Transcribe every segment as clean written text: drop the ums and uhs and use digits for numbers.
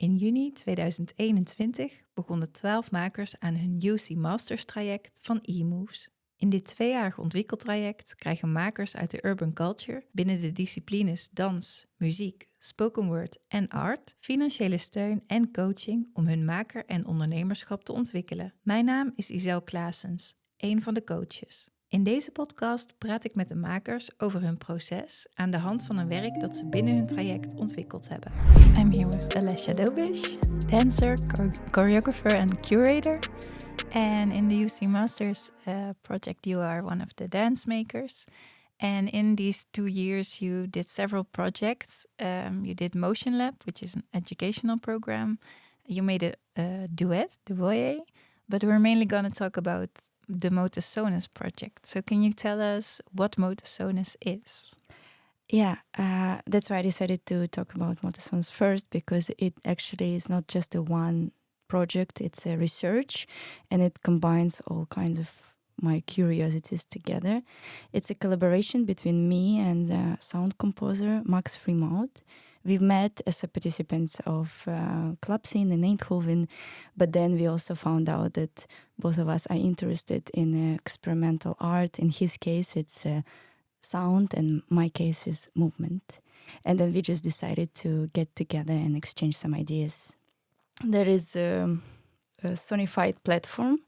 In juni 2021 begonnen 12 makers aan hun UC Masters traject van Emoves. In dit 2-jarig ontwikkeltraject krijgen makers uit de urban culture binnen de disciplines dans, muziek, spoken word en art financiële steun en coaching om hun maker- en ondernemerschap te ontwikkelen. Mijn naam is Iselle Classens, een van de coaches. In deze podcast praat ik met de makers over hun proces aan de hand van een werk dat ze binnen hun traject ontwikkeld hebben. I'm here with Alesya Dobysh, dancer, choreographer and curator. And in the UC Masters project, you are one of the dance makers. And in these 2 years, you did several projects. You did Motion Lab, which is an educational program. You made a duet, the Voyer. But we're mainly going to talk about the Motosones project. So can you tell us what Motosones is? Yeah, that's why I decided to talk about Motosones first, because it actually is not just a one project, it's a research, and it combines all kinds of my curiosities together. It's a collaboration between me and the sound composer Max Fremont. We've met as participants of club scene in Eindhoven, but then we also found out that both of us are interested in experimental art. In his case, it's sound, and my case is movement. And then we just decided to get together and exchange some ideas. There is a sonified platform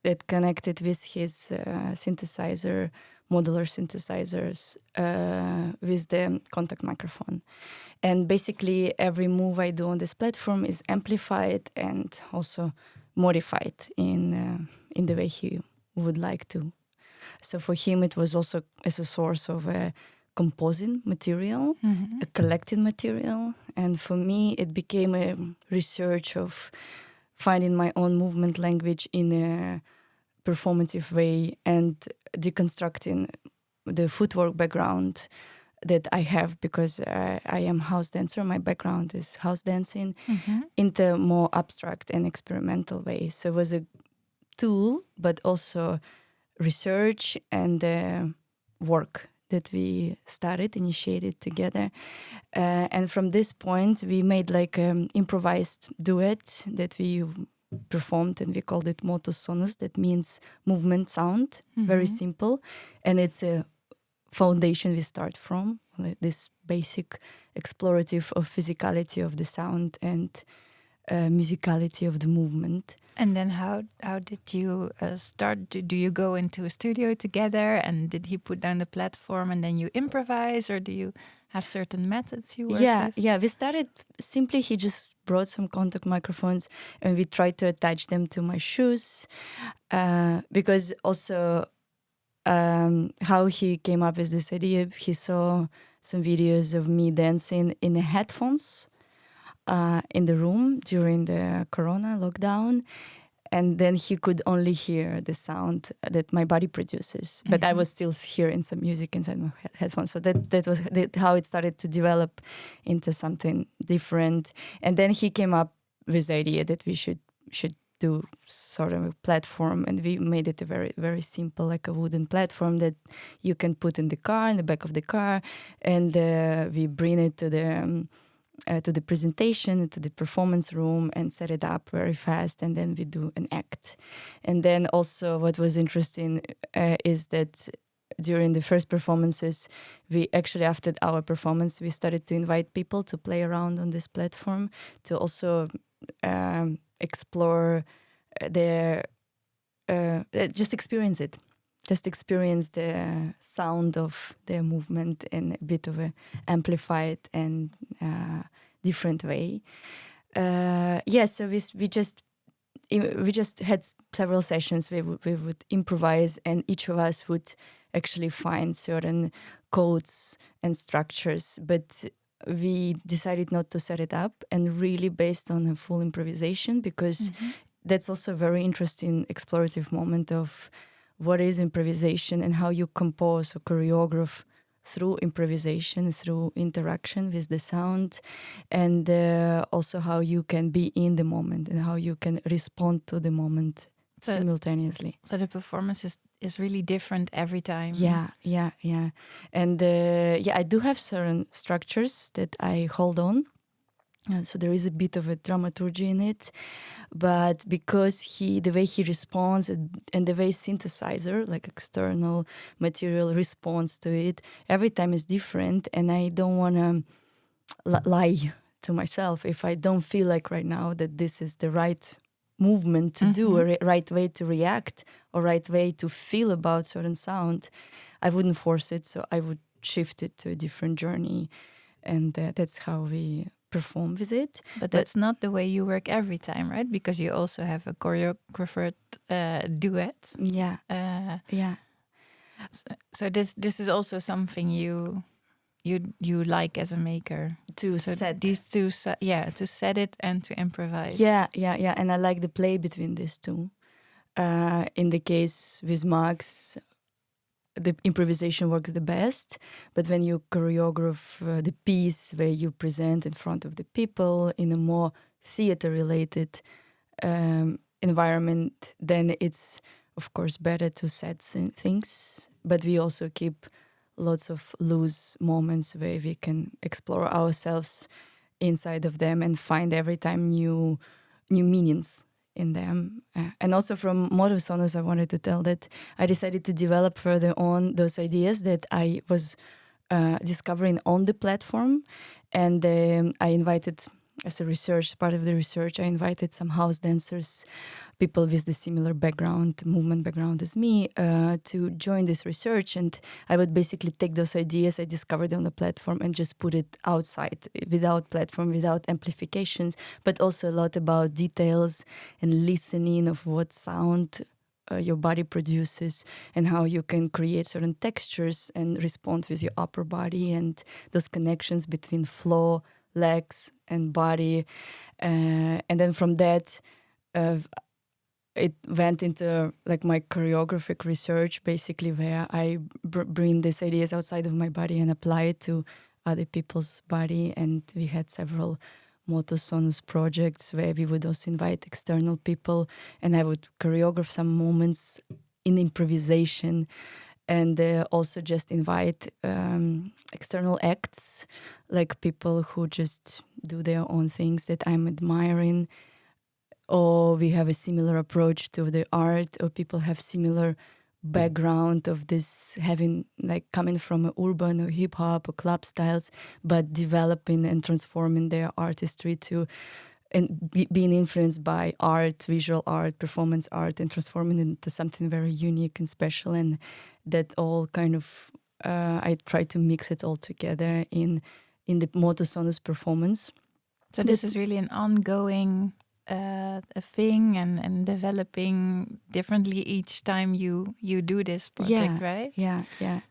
that connected with his synthesizer, modular synthesizers, with the contact microphone. And basically every move I do on this platform is amplified and also modified in the way he would like to. So for him it was also as a source of a composing material, a collected material. And for me it became a research of finding my own movement language in a performative way and deconstructing the footwork background that I have, because I am house dancer. My background is house dancing into a more abstract and experimental way. So it was a tool, but also research and work that we initiated together. And from this point, we made like an improvised duet that we performed, and we called it Motosones. That means movement sound, very simple. And it's a foundation we start from, like this basic explorative of physicality of the sound and musicality of the movement. And then how did you start? Do you go into a studio together, and did he put down the platform and then you improvise, or do you have certain methods you work with? Yeah, we started simply, he just brought some contact microphones and we tried to attach them to my shoes, because also how he came up with this idea, he saw some videos of me dancing in the headphones in the room during the Corona lockdown, and then he could only hear the sound that my body produces, but I was still hearing some music inside my headphones. So that was how it started to develop into something different. And then he came up with the idea that we should do sort of a platform, and we made it a very, very simple, like a wooden platform that you can put in the car, in the back of the car, and we bring it to the presentation, to the performance room, and set it up very fast, and then we do an act. And then also what was interesting is that during the first performances, we actually, after our performance, we started to invite people to play around on this platform, to also explore just experience it. Just experience the sound of their movement in a bit of a amplified and different way. So we just had several sessions. We would improvise, and each of us would actually find certain codes and structures, but we decided not to set it up and really based on a full improvisation, because that's also a very interesting explorative moment of what is improvisation and how you compose or choreograph through improvisation, through interaction with the sound, and also how you can be in the moment and how you can respond to the moment simultaneously. So the performance is really different every time. Yeah. And I do have certain structures that I hold on So there is a bit of a dramaturgy in it, but because the way he responds and the way synthesizer, like external material, responds to it, every time is different, and I don't want to lie to myself if I don't feel like right now that this is the right movement to do, or right way to react, or right way to feel about certain sound. I wouldn't force it, so I would shift it to a different journey, and that's how we perform with it. But that's not the way you work every time, right? Because you also have a choreographed duet. Yeah. Yeah. So this is also something you like as a maker To set these two, to set it and to improvise. Yeah. And I like the play between these two. In the case with Max, the improvisation works the best, but when you choreograph the piece where you present in front of the people in a more theater-related environment, then it's of course better to set things, but we also keep lots of loose moments where we can explore ourselves inside of them and find every time new meanings in them. And also from Modus Sonus, I wanted to tell that I decided to develop further on those ideas that I was discovering on the platform. And I invited, as a research, part of the research, I invited some house dancers, people with the similar background, movement background as me, to join this research. And I would basically take those ideas I discovered on the platform and just put it outside, without platform, without amplifications, but also a lot about details and listening of what sound your body produces and how you can create certain textures and respond with your upper body and those connections between floor, legs and body. And then from that, it went into like my choreographic research, basically, where I bring these ideas outside of my body and apply it to other people's body. And we had several Modus Sonus projects where we would also invite external people, and I would choreograph some moments in improvisation, and also just invite external acts, like people who just do their own things that I'm admiring, or we have a similar approach to the art, or people have similar background of this, having like coming from a urban or hip hop or club styles, but developing and transforming their artistry to and being influenced by art, visual art, performance art, and transforming it into something very unique and special. And that all kind of I try to mix it all together in the Modus Sonus performance. So this is really an ongoing a thing and developing differently each time you do this project, right? Yeah.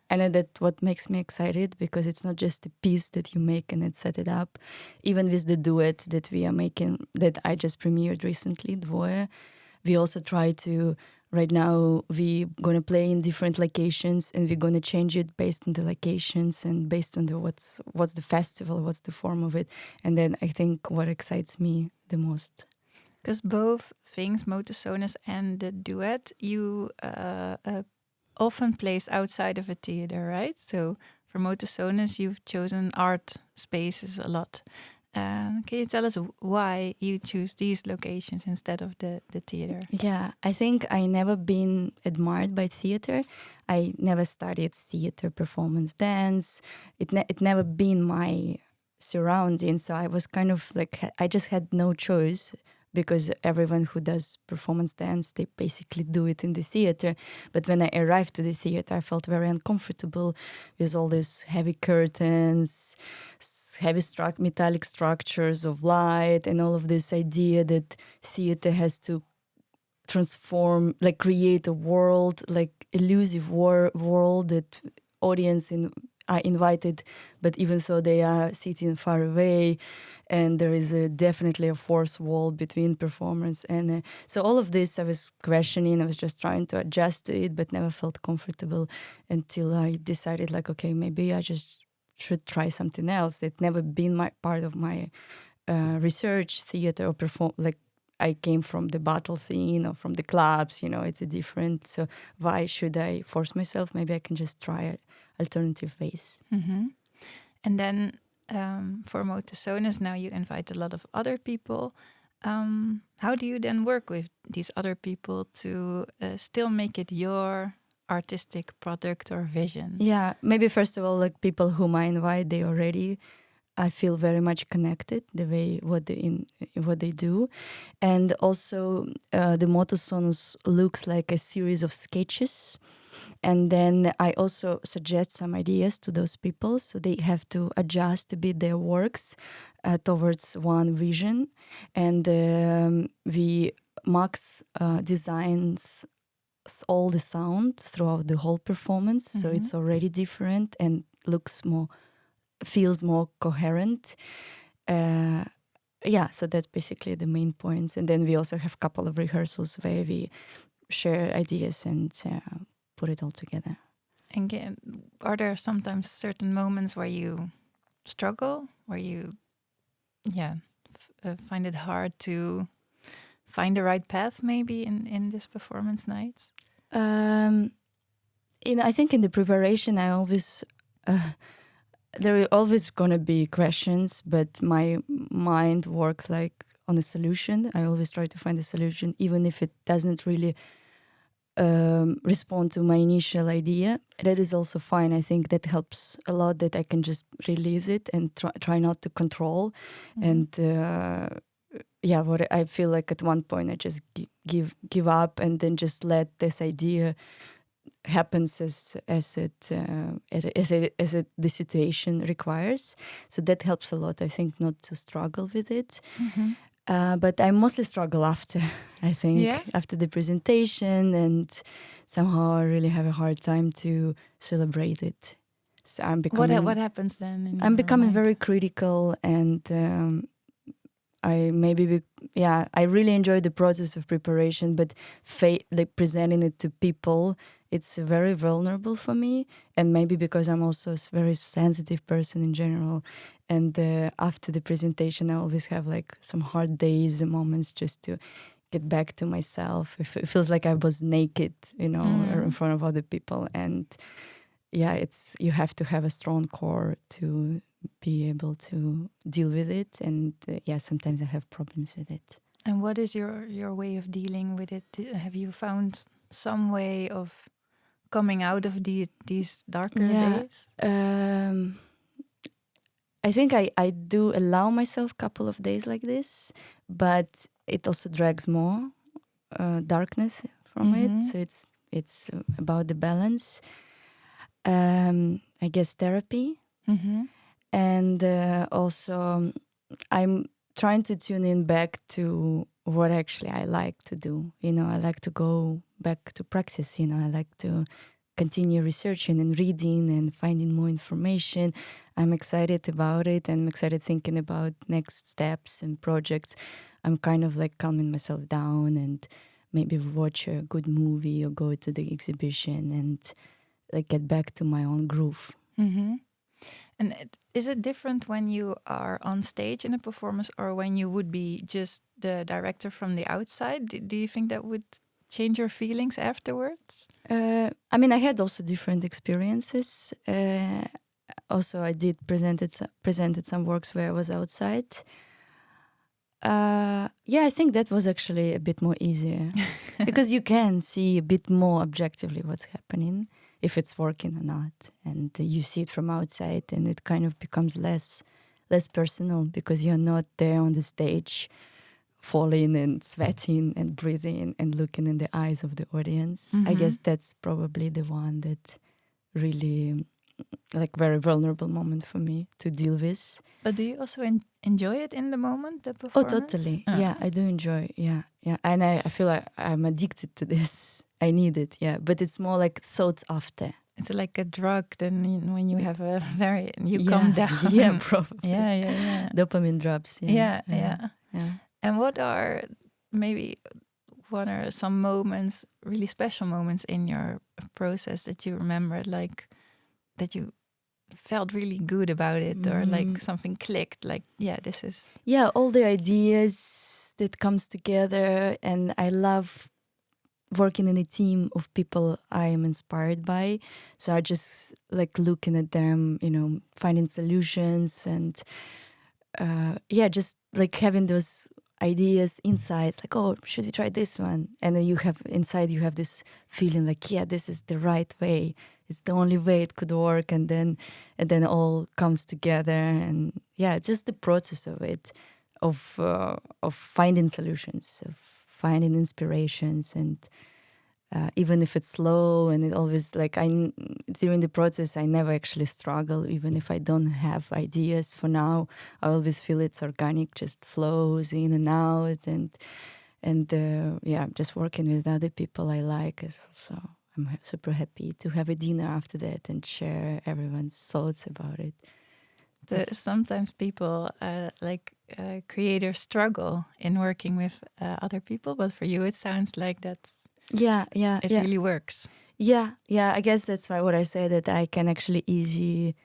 And that's what makes me excited, because it's not just a piece that you make and set it up. Even with the duet that we are making, that I just premiered recently, Dvoje, we also try to, right now we're going to play in different locations, and we're going to change it based on the locations and based on the what's the festival, what's the form of it. And then I think what excites me the most. Because both things, Modus Sonus and the duet, you often place outside of a theater, right? So for Modus Sonus, you've chosen art spaces a lot. Can you tell us why you choose these locations instead of the theater? Yeah, I think I never been admired by theater. I never studied theater, performance, dance. It never been my surrounding. So I was kind of like, I just had no choice, because everyone who does performance dance, they basically do it in the theater. But when I arrived to the theater, I felt very uncomfortable with all these heavy curtains, heavy metallic structures of light, and all of this idea that theater has to transform, like create a world, like elusive world that audience are invited, but even so they are sitting far away, and there is definitely a force wall between performers. And so all of this I was questioning. I was just trying to adjust to it, but never felt comfortable until I decided, like, okay, maybe I just should try something else. It never been part of my research, theater, or perform. Like, I came from the battle scene or from the clubs, it's a different. So why should I force myself? Maybe I can just try alternative ways. Mm-hmm. And then for Motosonis, now you invite a lot of other people. How do you then work with these other people to still make it your artistic product or vision? Yeah, maybe first of all, like people whom I invite, they already, I feel very much connected the way what they do, and also the Motosonis looks like a series of sketches, and then I also suggest some ideas to those people, so they have to adjust a bit their works towards one vision, and Max designs all the sound throughout the whole performance, so it's already different and feels more coherent. So that's basically the main points. And then we also have a couple of rehearsals where we share ideas and put it all together. And are there sometimes certain moments where you struggle, where you find it hard to find the right path maybe in this performance nights? I think in the preparation I always there are always going to be questions, but my mind works like on a solution. I always try to find a solution, even if it doesn't really respond to my initial idea. That is also fine. I think that helps a lot, that I can just release it and try not to control. And what I feel like at one point I just give up and then just let this idea happens as the situation requires. So that helps a lot, I think, not to struggle with it. But I mostly struggle after, I think, after the presentation, and somehow I really have a hard time to celebrate it. So I'm becoming... What happens then? I'm becoming very critical, and I really enjoy the process of preparation, but like presenting it to people, it's very vulnerable for me. And maybe because I'm also a very sensitive person in general. And after the presentation, I always have like some hard days and moments just to get back to myself. It feels like I was naked, in front of other people. And you have to have a strong core to be able to deal with it. And sometimes I have problems with it. And what is your way of dealing with it? Have you found some way of coming out of these darker days? I think I do allow myself a couple of days like this, but it also drags more darkness from it. So it's about the balance. I guess therapy. And also I'm trying to tune in back to what actually I like to do. I like to go back to practice. I like to continue researching and reading and finding more information. I'm excited about it. I'm excited thinking about next steps and projects. I'm kind of like calming myself down and maybe watch a good movie or go to the exhibition and like get back to my own groove. And is it different when you are on stage in a performance or when you would be just the director from the outside? Do you think that would change your feelings afterwards? I had also different experiences. Also, I did presented some works where I was outside. I think that was actually a bit more easier because you can see a bit more objectively what's happening, if it's working or not, and you see it from outside, and it kind of becomes less personal because you're not there on the stage falling and sweating and breathing and looking in the eyes of the audience. I guess that's probably the one that really like very vulnerable moment for me to deal with. But do you also enjoy it in the moment, the performance? Oh, totally. Yeah, I do enjoy. Yeah. And I feel like I'm addicted to this. I need it, but it's more like thoughts after. It's like a drug then when you have a calm down. Yeah, probably. Yeah. Dopamine drops. Yeah. And what are some moments, really special moments in your process that you remember, like that you felt really good about it or like something clicked, like, this is... Yeah, all the ideas that comes together, and I love working in a team of people I am inspired by. So I just like looking at them, finding solutions and just like having those ideas, insights, like, oh, should we try this one? And then you have this feeling like, yeah, this is the right way. It's the only way it could work. And then all comes together. And yeah, just the process of it, of finding solutions, of finding inspirations, and even if it's slow, and it always during the process I never actually struggle. Even if I don't have ideas for now, I always feel it's organic, just flows in and out, and just working with other people I like is also. I'm super happy to have a dinner after that and share everyone's thoughts about it. Sometimes people creators struggle in working with other people, but for you it sounds like that's it really works. Yeah, I guess that's why what I say, that I can actually easily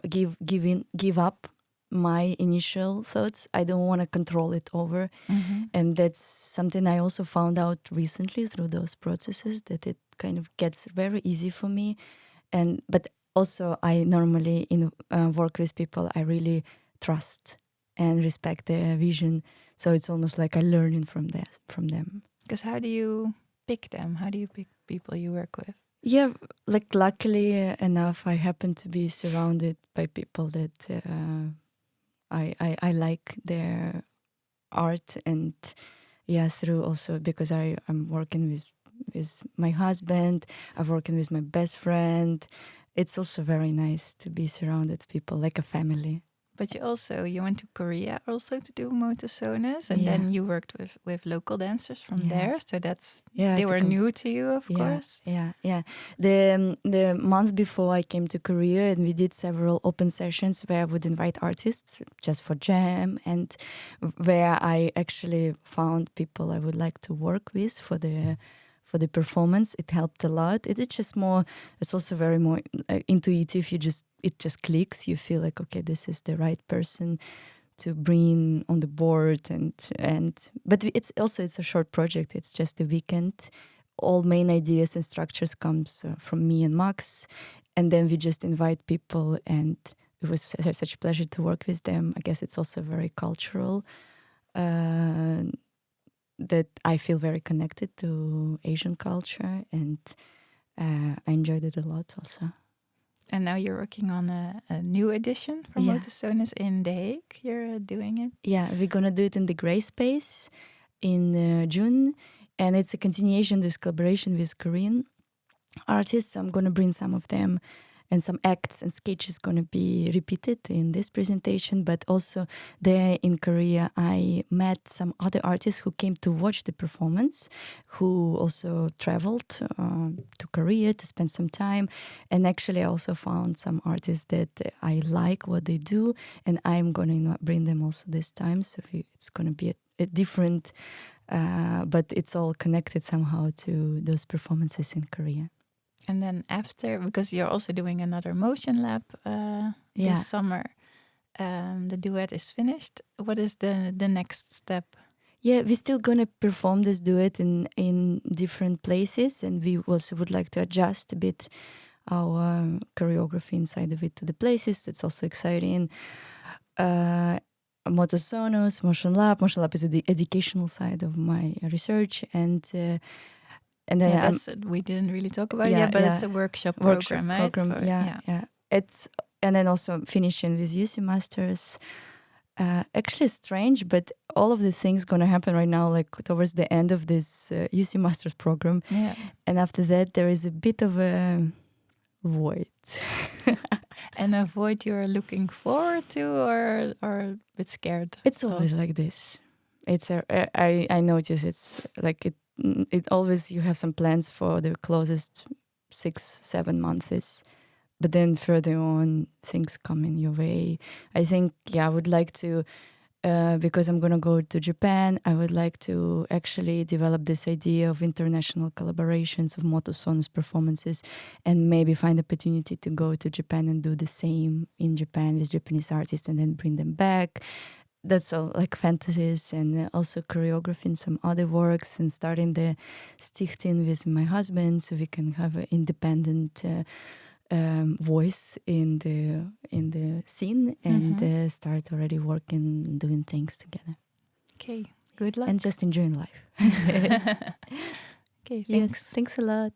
give up my initial thoughts. I don't want to control it over. Mm-hmm. And that's something I also found out recently through those processes, that it kind of gets very easy for me. But also I normally work with people I really trust and respect their vision. So it's almost like I'm learning from them. Because how do you pick them? How do you pick people you work with? Yeah, like luckily enough, I happen to be surrounded by people that I like their art, and through also because I'm working with my husband, I'm working with my best friend. It's also very nice to be surrounded people like a family. But you went to Korea also to do motozones, and then you worked with local dancers from there. So they were new to you, of course. Yeah. The month before I came to Korea, and we did several open sessions where I would invite artists just for jam, and where I actually found people I would like to work with for the performance. It helped a lot. It's also very more intuitive. It just clicks. You feel like, okay, this is the right person to bring on the board, but it's a short project. It's just a weekend. All main ideas and structures comes from me and Max, and then we just invite people, and it was such a pleasure to work with them. I guess it's also very cultural. That I feel very connected to Asian culture, and I enjoyed it a lot also. And now you're working on a new edition for motozones in The Hague. You're doing it? Yeah, we're going to do it in the Gray Space in June, and it's a continuation of this collaboration with Korean artists. I'm going to bring some of them, and some acts and sketches going to be repeated in this presentation. But also there in Korea, I met some other artists who came to watch the performance, who also traveled to Korea to spend some time. And actually I also found some artists that I like what they do, and I'm going to bring them also this time. So it's going to be a different, but it's all connected somehow to those performances in Korea. And then after, because you're also doing another motion lab this summer, the duet is finished. What is the next step? Yeah, we're still going to perform this duet in different places, and we also would like to adjust a bit our choreography inside of it to the places. That's also exciting. Motozones, Motion Lab. Motion Lab is the educational side of my research, and then we didn't really talk about it yet, but it's a workshop program, right? It's, and then also finishing with UC Masters. Actually strange, but all of the things going to happen right now, like towards the end of this UC Masters program. Yeah. And after that, there is a bit of a void. And a void you're looking forward to, or a bit scared? It's always like this. I notice it's like it always, you have some plans for the closest 6-7 months, but then further on things come in your way. I think I would like to because I'm gonna go to Japan, I would like to actually develop this idea of international collaborations of motozones performances, and maybe find opportunity to go to Japan and do the same in Japan with Japanese artists, and then bring them back. that's all like fantasies, and also choreographing some other works, and starting the stichting with my husband so we can have an independent voice in the scene, and start already working, doing things together. Okay, good luck. And just enjoying life. Okay, thanks. Yes, thanks a lot.